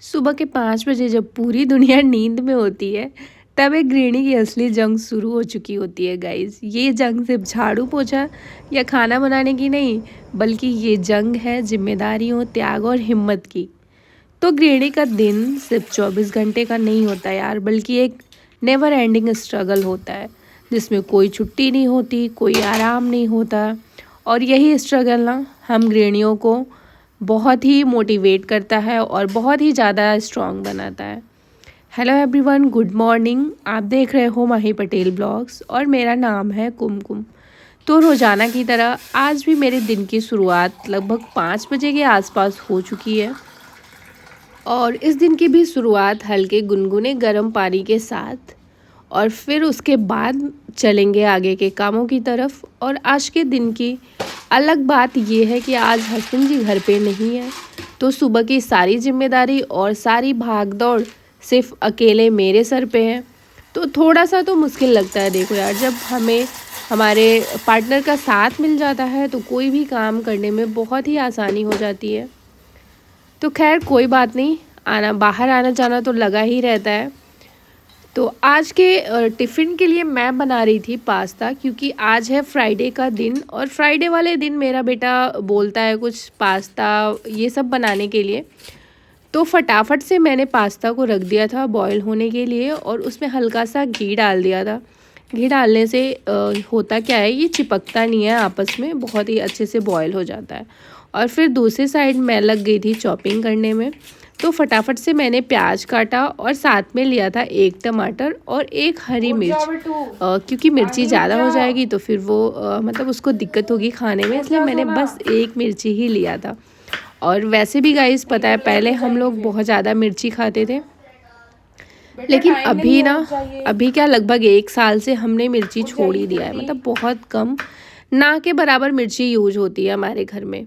सुबह के 5 बजे जब पूरी दुनिया नींद में होती है, तब एक गृहिणी की असली जंग शुरू हो चुकी होती है गाइस। ये जंग सिर्फ झाड़ू पोछा या खाना बनाने की नहीं, बल्कि ये जंग है जिम्मेदारियों, त्याग और हिम्मत की। तो गृहिणी का दिन सिर्फ 24 घंटे का नहीं होता यार, बल्कि एक नेवर एंडिंग स्ट्रगल होता है, जिसमें कोई छुट्टी नहीं होती, कोई आराम नहीं होता। और यही स्ट्रगल ना हम गृहिणियों को बहुत ही मोटिवेट करता है और बहुत ही ज़्यादा स्ट्रॉन्ग बनाता है। Hello everyone, good morning. आप देख रहे हो माही पटेल ब्लॉग्स और मेरा नाम है कुमकुम। तो रोज़ाना की तरह आज भी मेरे दिन की शुरुआत लगभग 5 बजे के आसपास हो चुकी है और इस दिन की भी शुरुआत हल्के गुनगुने गर्म पानी के साथ। और फिर उसके बाद चलेंगे आगे के कामों की तरफ। और आज के दिन की अलग बात यह है कि आज हस्बैंड जी घर पे नहीं है, तो सुबह की सारी जिम्मेदारी और सारी भाग दौड़ सिर्फ अकेले मेरे सर पे है। तो थोड़ा सा तो मुश्किल लगता है। देखो यार, जब हमें हमारे पार्टनर का साथ मिल जाता है तो कोई भी काम करने में बहुत ही आसानी हो जाती है। तो खैर कोई बात नहीं, बाहर आना जाना तो लगा ही रहता है। तो आज के टिफ़िन के लिए मैं बना रही थी पास्ता, क्योंकि आज है फ्राइडे का दिन और फ्राइडे वाले दिन मेरा बेटा बोलता है कुछ पास्ता ये सब बनाने के लिए। तो फटाफट से मैंने पास्ता को रख दिया था बॉईल होने के लिए और उसमें हल्का सा घी डाल दिया था। घी डालने से होता क्या है, ये चिपकता नहीं है आपस में, बहुत ही अच्छे से बॉईल हो जाता है। और फिर दूसरी साइड मैं लग गई थी चॉपिंग करने में। तो फटाफट से मैंने प्याज काटा और साथ में लिया था एक टमाटर और एक हरी मिर्च, क्योंकि मिर्ची ज़्यादा हो जाएगी तो फिर वो मतलब उसको दिक्कत होगी खाने में, इसलिए मैंने बस एक मिर्ची ही लिया था। और वैसे भी गाइस पता है, पहले हम लोग बहुत ज़्यादा मिर्ची खाते थे, लेकिन अभी क्या लगभग 1 साल से हमने मिर्ची छोड़ ही दिया है। मतलब बहुत कम, ना के बराबर मिर्ची यूज होती है हमारे घर में।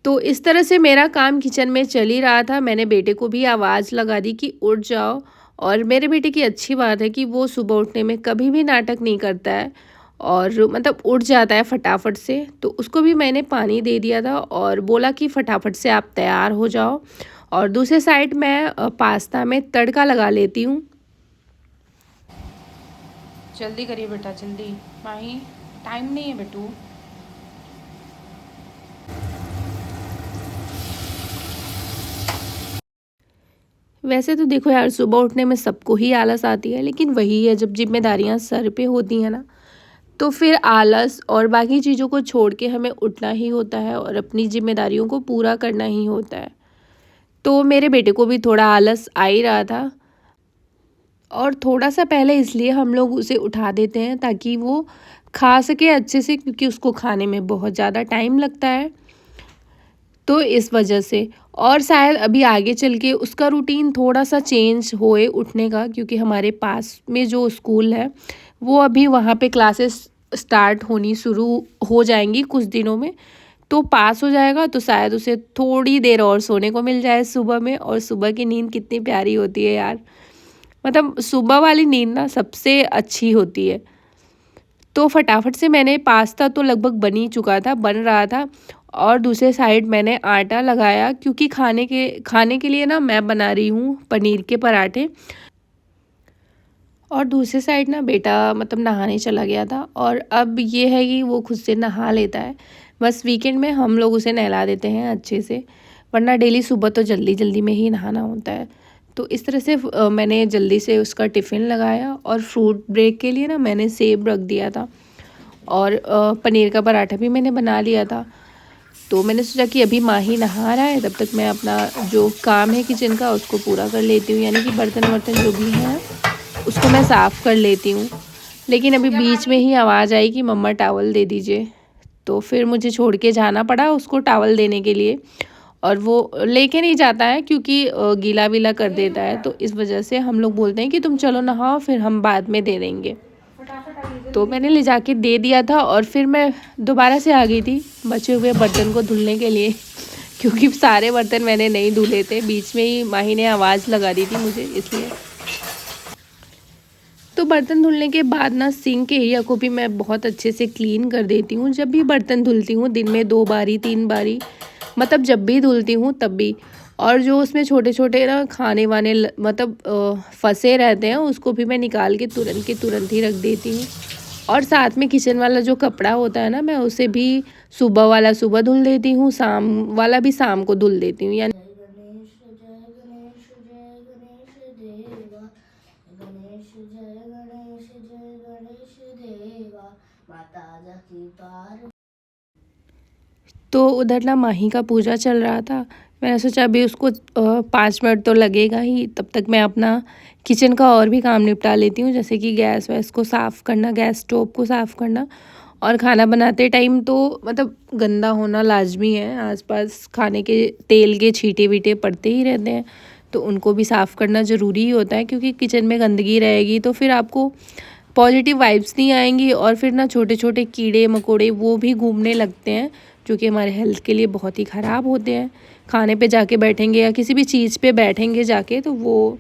तो इस तरह से मेरा काम किचन में चल ही रहा था। मैंने बेटे को भी आवाज़ लगा दी कि उठ जाओ। और मेरे बेटे की अच्छी बात है कि वो सुबह उठने में कभी भी नाटक नहीं करता है और मतलब उठ जाता है फटाफट से। तो उसको भी मैंने पानी दे दिया था और बोला कि फटाफट से आप तैयार हो जाओ। और दूसरे साइड मैं पास्ता में तड़का लगा लेती हूँ। जल्दी करिए बेटा, जल्दी। माही, टाइम नहीं है बेटू। वैसे तो देखो यार, सुबह उठने में सबको ही आलस आती है, लेकिन वही है, जब जिम्मेदारियां सर पे होती हैं ना, तो फिर आलस और बाकी चीज़ों को छोड़ के हमें उठना ही होता है और अपनी जिम्मेदारियों को पूरा करना ही होता है। तो मेरे बेटे को भी थोड़ा आलस आ ही रहा था और थोड़ा सा पहले इसलिए हम लोग उसे उठा देते हैं ताकि वो खा सके अच्छे से, क्योंकि उसको खाने में बहुत ज़्यादा टाइम लगता है। तो इस वजह से, और शायद अभी आगे चल के उसका रूटीन थोड़ा सा चेंज होए उठने का, क्योंकि हमारे पास में जो स्कूल है वो अभी वहाँ पे क्लासेस स्टार्ट होनी शुरू हो जाएंगी कुछ दिनों में। तो पास हो जाएगा तो शायद उसे थोड़ी देर और सोने को मिल जाए सुबह में। और सुबह की नींद कितनी प्यारी होती है यार, मतलब सुबह वाली नींद ना सबसे अच्छी होती है। तो फटाफट से मैंने पास्ता तो लगभग बन ही चुका था, बन रहा था। और दूसरे साइड मैंने आटा लगाया, क्योंकि खाने के लिए ना मैं बना रही हूँ पनीर के पराठे। और दूसरे साइड ना बेटा मतलब नहाने चला गया था और अब ये है कि वो खुद से नहा लेता है। बस वीकेंड में हम लोग उसे नहला देते हैं अच्छे से, वरना डेली सुबह तो जल्दी जल्दी में ही नहाना होता है। तो इस तरह से मैंने जल्दी से उसका टिफ़िन लगाया और फ्रूट ब्रेक के लिए ना मैंने सेब रख दिया था और पनीर का पराठा भी मैंने बना लिया था। तो मैंने सोचा कि अभी माही नहा रहा है, तब तक मैं अपना जो काम है किचन का उसको पूरा कर लेती हूँ, यानी कि बर्तन वर्तन जो भी हैं उसको मैं साफ़ कर लेती हूँ। लेकिन अभी बीच में ही आवाज़ आई कि मम्मा टॉवल दे दीजिए, तो फिर मुझे छोड़ के जाना पड़ा उसको टॉवल देने के लिए। और वो लेके नहीं जाता है क्योंकि गीला वीला कर देता है, तो इस वजह से हम लोग बोलते हैं कि तुम चलो नहाओ, फिर हम बाद में दे देंगे। तो मैंने ले जाके दे दिया था और फिर मैं दोबारा से आ गई थी बचे हुए बर्तन को धुलने के लिए, क्योंकि सारे बर्तन मैंने नहीं धुले थे। बीच में ही माही ने आवाज़ लगा दी थी मुझे, इसलिए। तो बर्तन धुलने के बाद ना सिंक एरिया को भी मैं बहुत अच्छे से क्लीन कर देती हूँ। जब भी बर्तन धुलती हूँ दिन में 2 बारी 3 बारी, मतलब जब भी धुलती हूँ तब भी। और जो उसमें छोटे छोटे ना खाने वाने मतलब फंसे रहते हैं उसको भी मैं निकाल के तुरंत ही रख देती हूँ। और साथ में किचन वाला जो कपड़ा होता है ना, मैं उसे भी सुबह वाला सुबह धुल देती हूँ, शाम वाला भी शाम को धुल देती हूँ। यानी तो उधर ना माही का पूजा चल रहा था। मैंने सोचा अभी उसको 5 मिनट तो लगेगा ही, तब तक मैं अपना किचन का और भी काम निपटा लेती हूँ, जैसे कि गैस वैस को साफ़ करना, गैस स्टोव को साफ़ करना। और खाना बनाते टाइम तो मतलब गंदा होना लाजमी है, आसपास खाने के तेल के छींटे वीटे पड़ते ही रहते हैं, तो उनको भी साफ़ करना ज़रूरी ही होता है, क्योंकि किचन में गंदगी रहेगी तो फिर आपको पॉजिटिव वाइब्स नहीं आएंगी और फिर ना छोटे छोटे कीड़े मकोड़े वो भी घूमने लगते हैं, जो कि हमारे हेल्थ के लिए बहुत ही ख़राब होते हैं। खाने पे जाके बैठेंगे या किसी भी चीज़ पे बैठेंगे जाके तो वो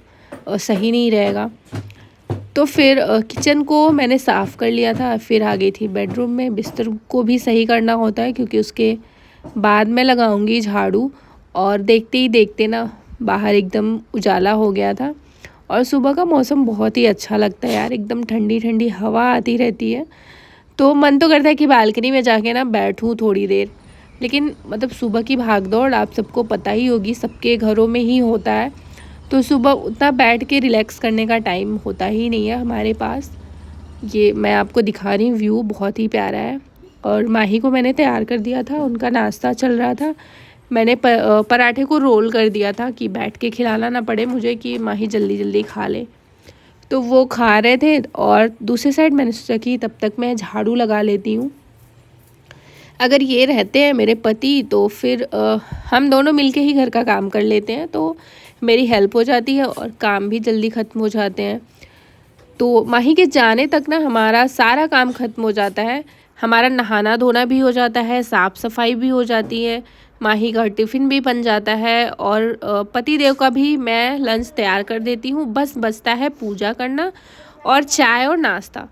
सही नहीं रहेगा। तो फिर किचन को मैंने साफ़ कर लिया था, फिर आ गई थी बेडरूम में। बिस्तर को भी सही करना होता है, क्योंकि उसके बाद मैं लगाऊंगी झाड़ू। और देखते ही देखते ना बाहर एकदम उजाला हो गया था, और सुबह का मौसम बहुत ही अच्छा लगता है यार, एकदम ठंडी ठंडी हवा आती रहती है। तो मन तो करता है कि बालकनी में जाके ना बैठूं थोड़ी देर, लेकिन मतलब सुबह की भागदौड़ आप सबको पता ही होगी, सबके घरों में ही होता है, तो सुबह उतना बैठ के रिलैक्स करने का टाइम होता ही नहीं है हमारे पास। ये मैं आपको दिखा रही हूँ, व्यू बहुत ही प्यारा है। और माही को मैंने तैयार कर दिया था, उनका नाश्ता चल रहा था। मैंने पराठे को रोल कर दिया था कि बैठ के खिलाना ना पड़े मुझे, कि माही जल्दी जल्दी खा ले। तो वो खा रहे थे, और दूसरी साइड मैंने सोचा कि तब तक मैं झाड़ू लगा लेती हूँ। अगर ये रहते हैं मेरे पति तो फिर हम दोनों मिलके ही घर का काम कर लेते हैं, तो मेरी हेल्प हो जाती है और काम भी जल्दी ख़त्म हो जाते हैं। तो माही के जाने तक ना हमारा सारा काम ख़त्म हो जाता है। हमारा नहाना धोना भी हो जाता है, साफ़ सफाई भी हो जाती है, माही का टिफ़िन भी बन जाता है, और पति देव का भी मैं लंच तैयार कर देती हूँ। बस बचता है पूजा करना और चाय और नाश्ता,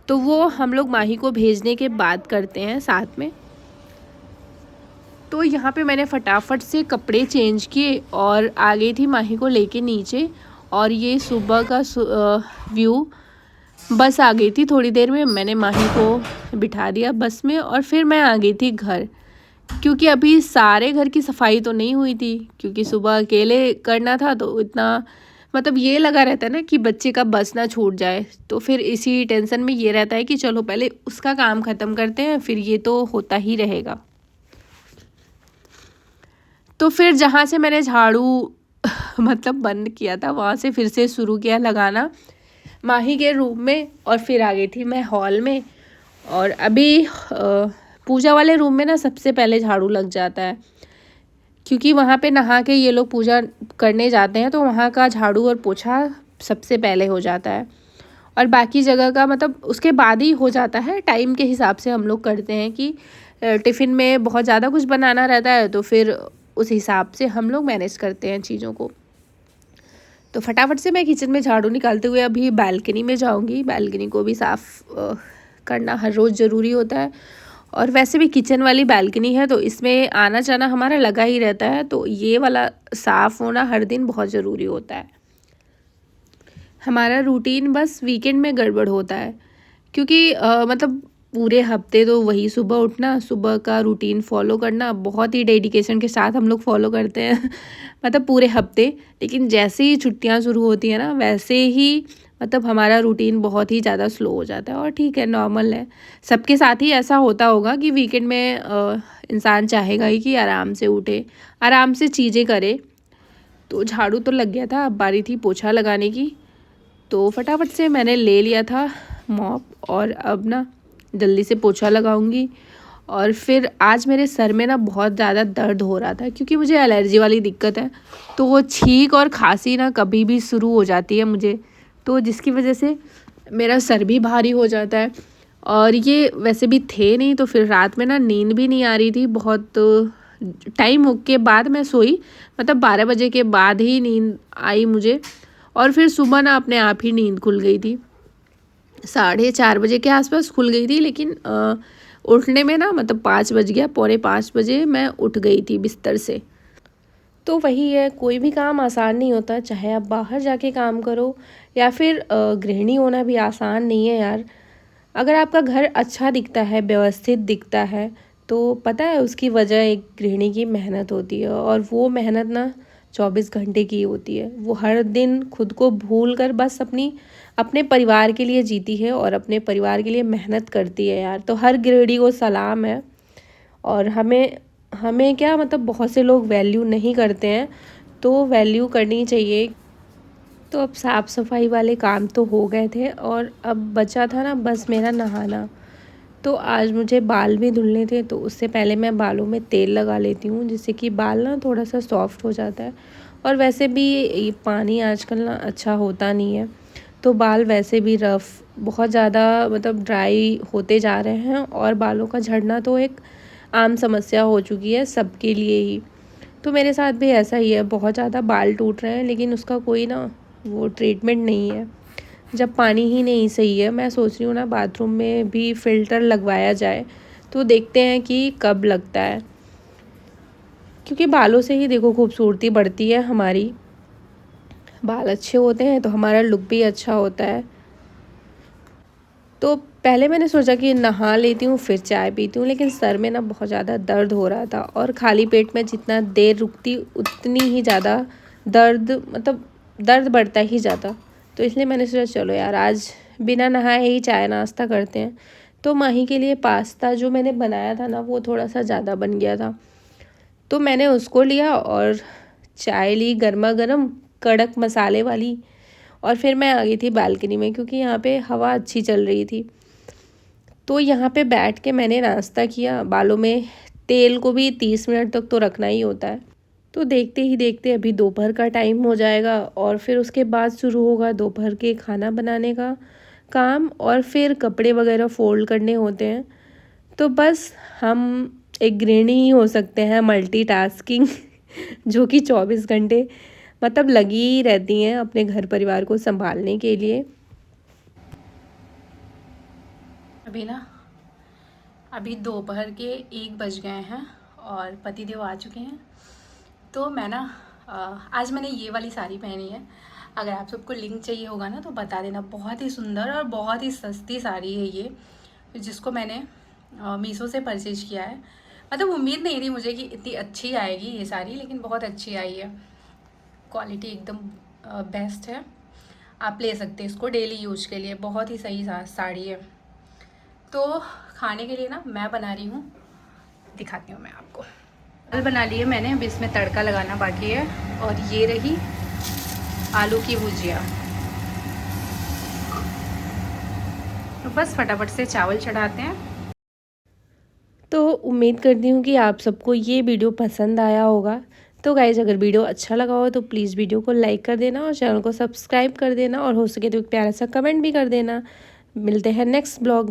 तो वो हम लोग माही को भेजने के बाद करते हैं साथ में। तो यहाँ पे मैंने फटाफट से कपड़े चेंज किए और आ गई थी माही को लेके नीचे। और ये सुबह का व्यू, बस आ गई थी थोड़ी देर में, मैंने माही को बिठा दिया बस में और फिर मैं आ गई थी घर, क्योंकि अभी सारे घर की सफाई तो नहीं हुई थी, क्योंकि सुबह अकेले करना था, तो इतना मतलब ये लगा रहता है ना कि बच्चे का बस ना छूट जाए, तो फिर इसी टेंशन में ये रहता है कि चलो पहले उसका काम ख़त्म करते हैं, फिर ये तो होता ही रहेगा। तो फिर जहाँ से मैंने झाड़ू मतलब बंद किया था, वहाँ से फिर से शुरू किया लगाना माही के रूम में, और फिर आ गई थी मैं हॉल में। और अभी पूजा वाले रूम में ना सबसे पहले झाड़ू लग जाता है, क्योंकि वहाँ पे नहा के ये लोग पूजा करने जाते हैं, तो वहाँ का झाड़ू और पोछा सबसे पहले हो जाता है। और बाकी जगह का मतलब उसके बाद ही हो जाता है, टाइम के हिसाब से हम लोग करते हैं कि टिफ़िन में बहुत ज़्यादा कुछ बनाना रहता है, तो फिर उस हिसाब से हम लोग मैनेज करते हैं चीज़ों को। तो फटाफट से मैं किचन में झाड़ू निकालते हुए अभी बालकनी में जाऊंगी। बालकनी को भी साफ़ करना हर रोज़ ज़रूरी होता है, और वैसे भी किचन वाली बालकनी है तो इसमें आना जाना हमारा लगा ही रहता है, तो ये वाला साफ़ होना हर दिन बहुत ज़रूरी होता है। हमारा रूटीन बस वीकेंड में गड़बड़ होता है, क्योंकि मतलब पूरे हफ्ते तो वही सुबह उठना, सुबह का रूटीन फॉलो करना, बहुत ही डेडिकेशन के साथ हम लोग फॉलो करते हैं मतलब पूरे हफ्ते। लेकिन जैसे ही छुट्टियां शुरू होती हैं ना, वैसे ही मतलब हमारा रूटीन बहुत ही ज़्यादा स्लो हो जाता है। और ठीक है, नॉर्मल है, सबके साथ ही ऐसा होता होगा कि वीकेंड में इंसान चाहेगा ही कि आराम से उठे, आराम से चीज़ें करे। तो झाड़ू तो लग गया था, अब बारी थी पोछा लगाने की, तो फटाफट से मैंने ले लिया था मॉप, और अब ना जल्दी से पोछा लगाऊंगी। और फिर आज मेरे सर में ना बहुत ज़्यादा दर्द हो रहा था, क्योंकि मुझे एलर्जी वाली दिक्कत है, तो वो छींक और खांसी ना कभी भी शुरू हो जाती है मुझे, तो जिसकी वजह से मेरा सर भी भारी हो जाता है। और ये वैसे भी थे नहीं, तो फिर रात में ना नींद भी नहीं आ रही थी, बहुत टाइम के बाद मैं सोई, मतलब 12 बजे के बाद ही नींद आई मुझे, और फिर सुबह ना अपने आप ही नींद खुल गई थी, 4:30 बजे के आसपास खुल गई थी। लेकिन उठने में ना मतलब 5 बज गया, 4:45 बजे मैं उठ गई थी बिस्तर से। तो वही है, कोई भी काम आसान नहीं होता, चाहे आप बाहर जाके काम करो या फिर गृहिणी होना भी आसान नहीं है यार। अगर आपका घर अच्छा दिखता है, व्यवस्थित दिखता है, तो पता है उसकी वजह एक गृहिणी की मेहनत होती है, और वो मेहनत ना 24 घंटे की होती है। वो हर दिन खुद को भूल कर बस अपने परिवार के लिए जीती है और अपने परिवार के लिए मेहनत करती है यार। तो हर गृहिणी को सलाम है। और हमें हमें क्या मतलब, बहुत से लोग वैल्यू नहीं करते हैं, तो वैल्यू करनी चाहिए। तो अब साफ़ सफाई वाले काम तो हो गए थे, और अब बचा था ना बस मेरा नहाना। तो आज मुझे बाल भी धुलने थे, तो उससे पहले मैं बालों में तेल लगा लेती हूँ, जिससे कि बाल ना थोड़ा सा सॉफ्ट हो जाता है। और वैसे भी ये पानी आजकल ना अच्छा होता नहीं है, तो बाल वैसे भी रफ़ बहुत ज़्यादा मतलब ड्राई होते जा रहे हैं, और बालों का झड़ना तो एक आम समस्या हो चुकी है सबके लिए ही। तो मेरे साथ भी ऐसा ही है, बहुत ज़्यादा बाल टूट रहे हैं, लेकिन उसका कोई ना वो ट्रीटमेंट नहीं है। जब पानी ही नहीं सही है, मैं सोच रही हूँ ना बाथरूम में भी फ़िल्टर लगवाया जाए, तो देखते हैं कि कब लगता है। क्योंकि बालों से ही देखो खूबसूरती बढ़ती है हमारी। बाल अच्छे होते हैं तो हमारा लुक भी अच्छा होता है। तो पहले मैंने सोचा कि नहा लेती हूँ फिर चाय पीती हूँ, लेकिन सर में ना बहुत ज़्यादा दर्द हो रहा था, और खाली पेट में जितना देर रुकती उतनी ही ज़्यादा दर्द बढ़ता ही जाता। तो इसलिए मैंने सोचा चलो यार, आज बिना नहाए ही चाय नाश्ता करते हैं। तो माही के लिए पास्ता जो मैंने बनाया था ना, वो थोड़ा सा ज़्यादा बन गया था, तो मैंने उसको लिया और चाय ली गर्मा गर्म, कड़क मसाले वाली। और फिर मैं आ गई थी बालकनी में, क्योंकि यहाँ पे हवा अच्छी चल रही थी। तो यहाँ पे बैठ के मैंने नाश्ता किया। बालों में तेल को भी 30 मिनट तक तो रखना ही होता है। तो देखते ही देखते अभी दोपहर का टाइम हो जाएगा, और फिर उसके बाद शुरू होगा दोपहर के खाना बनाने का काम, और फिर कपड़े वगैरह फोल्ड करने होते हैं। तो बस हम एक गृहिणी ही हो सकते हैं मल्टीटास्किंग जो कि 24 घंटे मतलब लगी ही रहती हैं अपने घर परिवार को संभालने के लिए। अभी दोपहर के 1 बज गए हैं और पतिदेव आ चुके हैं। तो मैं ना आज मैंने ये वाली साड़ी पहनी है। अगर आप सबको लिंक चाहिए होगा ना तो बता देना। बहुत ही सुंदर और बहुत ही सस्ती साड़ी है ये, जिसको मैंने मीशो से परचेज किया है। मतलब उम्मीद नहीं थी मुझे कि इतनी अच्छी आएगी ये साड़ी, लेकिन बहुत अच्छी आई है। क्वालिटी एकदम बेस्ट है। आप ले सकते हैं इसको डेली यूज के लिए, बहुत ही सही साड़ी है। तो खाने के लिए ना मैं बना रही हूँ, दिखाती हूँ मैं आपको। दाल बना ली है मैंने, अब इसमें तड़का लगाना बाकी है। और ये रही आलू की भुजिया। तो बस फटाफट से चावल चढ़ाते हैं। तो उम्मीद करती हूँ कि आप सबको ये वीडियो पसंद आया होगा। तो गाइज, अगर वीडियो अच्छा लगा हो तो प्लीज़ वीडियो को लाइक कर देना और चैनल को सब्सक्राइब कर देना, और हो सके तो एक प्यारा सा कमेंट भी कर देना। मिलते हैं नेक्स्ट ब्लॉग में।